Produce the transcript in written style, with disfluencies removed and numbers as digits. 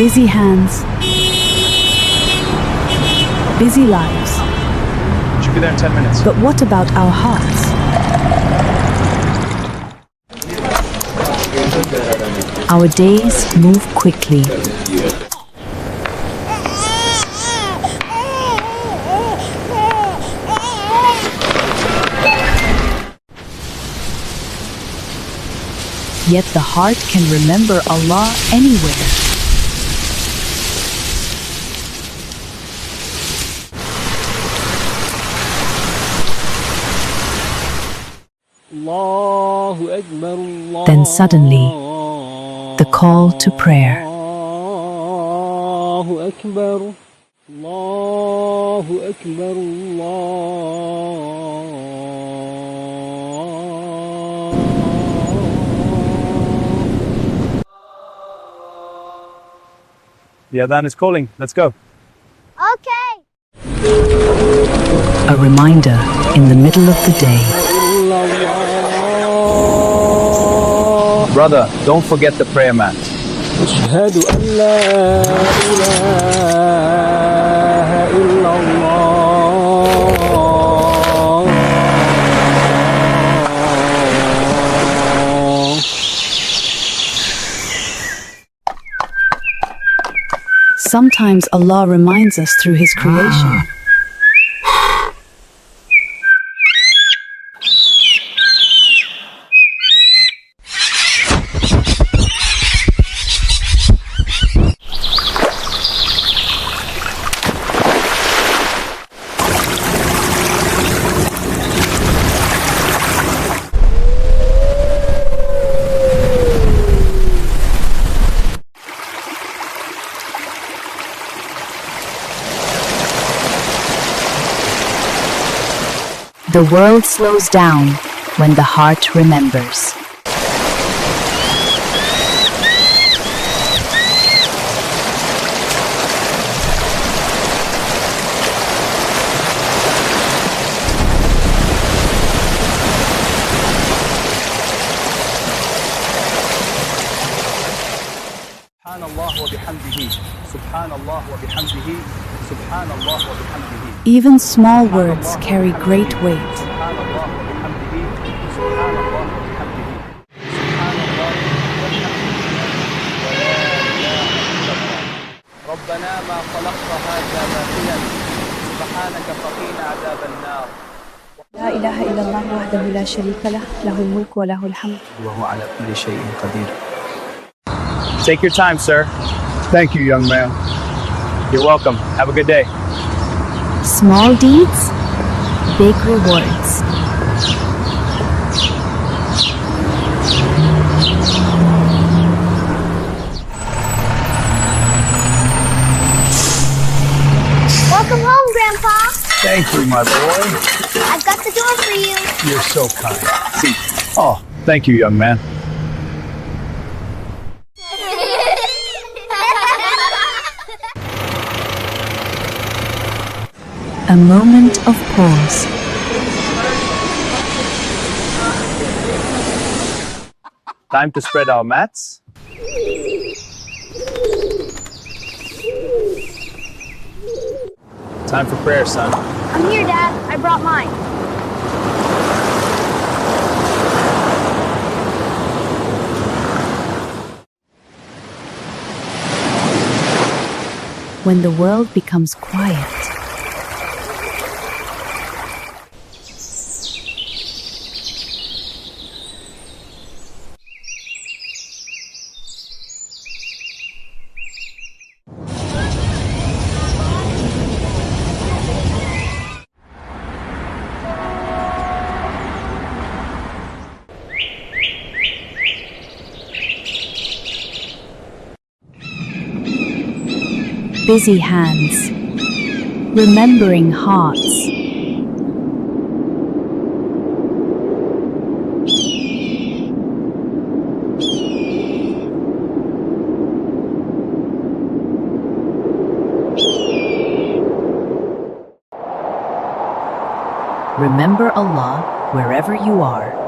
Busy hands, busy lives. Should be there in 10 minutes. But what about our hearts? Our days move quickly. Yet the heart can remember Allah anywhere. Then suddenly, the call to prayer. The adhan is calling. Let's go. Okay. A reminder in the middle of the day. Brother, don't forget the prayer mat. أشهد أن لا إله إلا الله. Sometimes Allah reminds us through His creation. The world slows down when the heart remembers. Subhanallah wa bihamdihi. Subhanallah wa bihamdihi. Subhanallah wa bihamdihi. Even small words carry great weight. Subhanallah wa bihamdihi. Subhanallah wa bihamdihi. Subhanallah wa bihamdihi. ربنا ما خلقت هذا باطلا سبحانك فقنا عذاب النار. لا إله إلا الله وحده لا شريك له له الملك وله الحمد وهو على كل شيء قدير. Take your time, sir. Thank you, young man. You're welcome. Have a good day. Small deeds, big rewards. Welcome home, Grandpa. Thank you, my boy. I've got the door for you. You're so kind. Oh, thank you, young man. A moment of pause. Time to spread our mats. Time for prayer, son. I'm here, Dad. I brought mine. When the world becomes quiet, busy hands, remembering hearts. Remember Allah wherever you are.